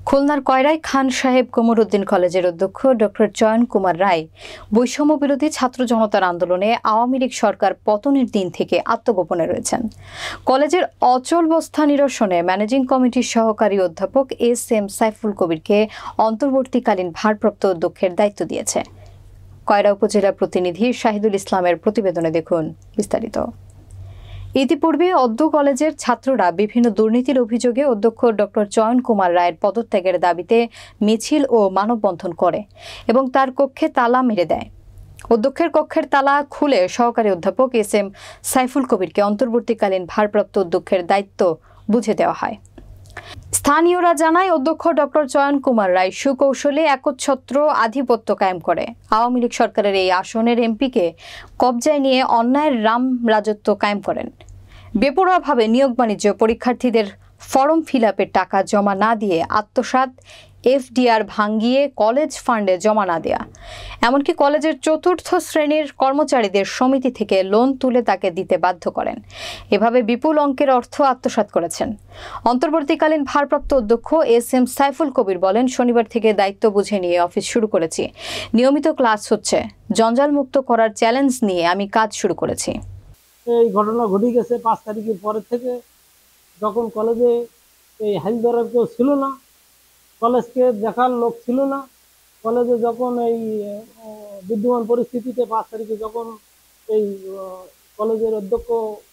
খুলনার কয়রায় খান সাহেব কমরউদ্দিন কলেজের অধ্যক্ষ ডক্টর চয়ন কুমার রায় বৈষম্য বিরোধী ছাত্র জনতার আন্দোলনে আওয়ামী লীগ সরকার পতনের দিন থেকে আত্মগোপনে রয়েছেন। কলেজের অচলাবস্থা নিরসনে ম্যানেজিং কমিটির সহকারী অধ্যাপক এস.এম. সাইফুল কবিরকে অন্তর্বর্তীকালীন ভারপ্রাপ্ত অধ্যক্ষের দায়িত্ব দিয়েছে। কয়রা উপজেলা প্রতিনিধি শাহিদুল ইসলামের প্রতিবেদনে দেখুন বিস্তারিত। ইতিপূর্বে অদ্য কলেজের ছাত্ররা বিভিন্ন দুর্নীতির অভিযোগে অধ্যক্ষ ডক্টর চয়ন কুমার রায়ের পদত্যাগের দাবিতে মিছিল ও মানববন্ধন করে এবং তার কক্ষে তালা মেরে দেয়। অধ্যক্ষের কক্ষের তালা খুলে সহকারী অধ্যাপক এস.এম. সাইফুল কবিরকে অন্তর্বর্তীকালীন ভারপ্রাপ্ত অধ্যক্ষের দায়িত্ব বুঝে দেওয়া হয়। স্থানীয়রা জানায়, অধ্যক্ষ ডক্টর চয়ন কুমার রায় সুকৌশলে একচ্ছত্র আধিপত্য কায়েম করে আওয়ামী লীগ সরকারের এই আসনের এমপিকে কবজায় নিয়ে অন্যায়ের রাম রাজত্ব কায়েম করেন। বেপরোয়াভাবে নিয়োগ বাণিজ্য, পরীক্ষার্থীদের ফর্ম ফিল-আপের টাকা জমা না দিয়ে আত্মসাৎ, এফডিআর ভাঙিয়ে কলেজ ফান্ডে জমা না দেয়া, এমনকি কলেজের চতুর্থ শ্রেণীর কর্মচারীদের সমিতি থেকে লোন তুলে তাকে দিতে বাধ্য করেন। এভাবে বিপুল অঙ্কের অর্থ আত্মসাৎ করেছেন। অন্তর্বর্তীকালীন ভারপ্রাপ্ত অধ্যক্ষ এস.এম. সাইফুল কবির বলেন, শনিবার থেকে দায়িত্ব বুঝে নিয়ে অফিস শুরু করেছি। নিয়মিত ক্লাস হচ্ছে। জঞ্জাল মুক্ত করার চ্যালেঞ্জ নিয়ে আমি কাজ শুরু করেছি। এই ঘটনা ঘটে গেছে 5 তারিখের পরের থেকে, যখন কলেজে এই হাইল ধরার কেউ ছিল না, কলেজকে দেখার লোক ছিল না। কলেজে যখন এই বিদ্যমান পরিস্থিতিতে 5 তারিখে যখন এই কলেজের অধ্যক্ষ,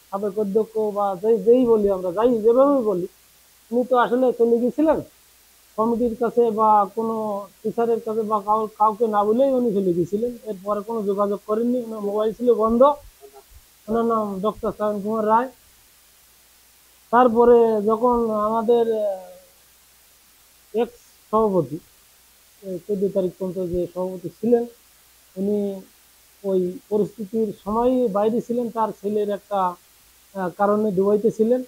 সাবেক অধ্যক্ষ বা যেই বলি আমরা, যেভাবেই বলি, উনি তো আসলে চলে গিয়েছিলেন কমিটির কাছে বা কোনো টিচারের কাছে বা কাউকে না বলেই উনি চলে গিয়েছিলেন। এরপরে কোনো যোগাযোগ করেননি। ওনার মোবাইল ছিল বন্ধ। ওনার নাম ডক্টর চয়ন কুমার রায়। তারপরে যখন আমাদের এক্স সভাপতি 14 তারিখ পর্যন্ত যে সভাপতি ছিলেন, উনি ওই পরিস্থিতির সময় বাইরে ছিলেন। তার ছেলের একটা কারণে দুবাইতে ছিলেন।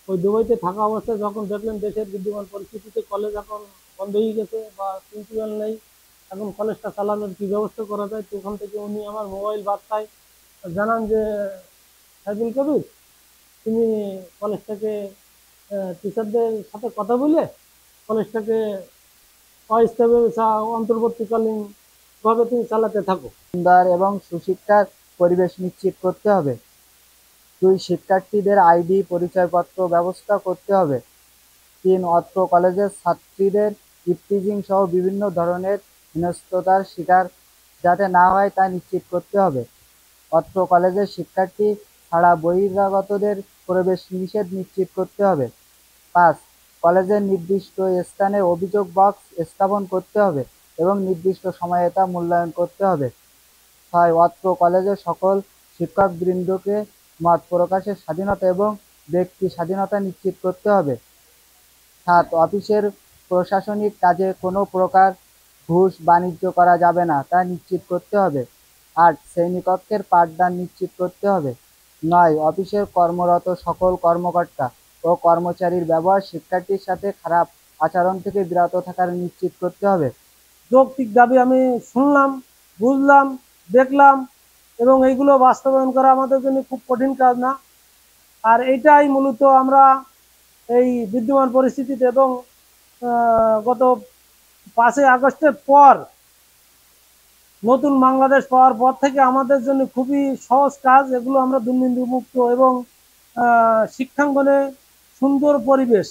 ওই দুবাইতে থাকা অবস্থায় যখন দেখলেন দেশের বিদ্যমান পরিস্থিতিতে কলেজ এখন বন্ধ হয়ে গেছে বা প্রিন্সিপাল নেই, এখন কলেজটা চালানোর কি ব্যবস্থা করা যায়, তো ওখান থেকে উনি আমার মোবাইল বার্তায় জানান যে, সাইফুল কবির, তুমি কলেজটাকে টিচারদের সাথে কথা বলে কলেজটাকে অস্থায়ীভাবে অন্তর্বর্তীকালীন ভাবে তুমি চালাতে থাকো। সুন্দর এবং সুশিক্ষার পরিবেশ নিশ্চিত করতে হবে। 2 শিক্ষার্থীদের আইডি পরিচয়পত্র ব্যবস্থা করতে হবে। 3 অত্র কলেজের ছাত্রীদের ইফটিজিং সহ বিভিন্ন ধরনের হেনস্থার শিকার যাতে না হয় তা নিশ্চিত করতে হবে। অত্র কলেজের শিক্ষার্থী ছাড়া বহিরাগতদের প্রবেশ নিষেধ নিশ্চিত করতে হবে। 5 কলেজের নির্দিষ্ট স্থানে অভিযোগ বক্স স্থাপন করতে হবে এবং নির্দিষ্ট সময়ে তা মূল্যায়ন করতে হবে। 6 অত্র কলেজের সকল শিক্ষকবৃন্দকে মত প্রকাশের স্বাধীনতা এবং ব্যক্তি স্বাধীনতা নিশ্চিত করতে হবে। 7 অফিসের প্রশাসনিক কাজে কোনো প্রকার ঘুষ বাণিজ্য করা যাবে না তা নিশ্চিত করতে হবে। 8 শ্রেণীকক্ষের পাঠদান নিশ্চিত করতে হবে। 9 অফিসের কর্মরত সকল কর্মকর্তা ও কর্মচারীর ব্যবহার শিক্ষার্থীর সাথে খারাপ আচরণ থেকে বিরত থাকার নিশ্চিত করতে হবে। যৌক্তিক দাবি আমি শুনলাম, বুঝলাম, দেখলাম এবং এইগুলো বাস্তবায়ন করা আমাদের জন্য খুব কঠিন কাজ না। আর এইটাই মূলত আমরা এই বিদ্যমান পরিস্থিতিতে এবং গত 5 আগস্টের পর নতুন বাংলাদেশ পাওয়ার পর থেকে আমাদের জন্য খুবই সহজ কাজ। এগুলো আমরা দুর্নীতিমুক্ত এবং শিক্ষাঙ্গনে সুন্দর পরিবেশ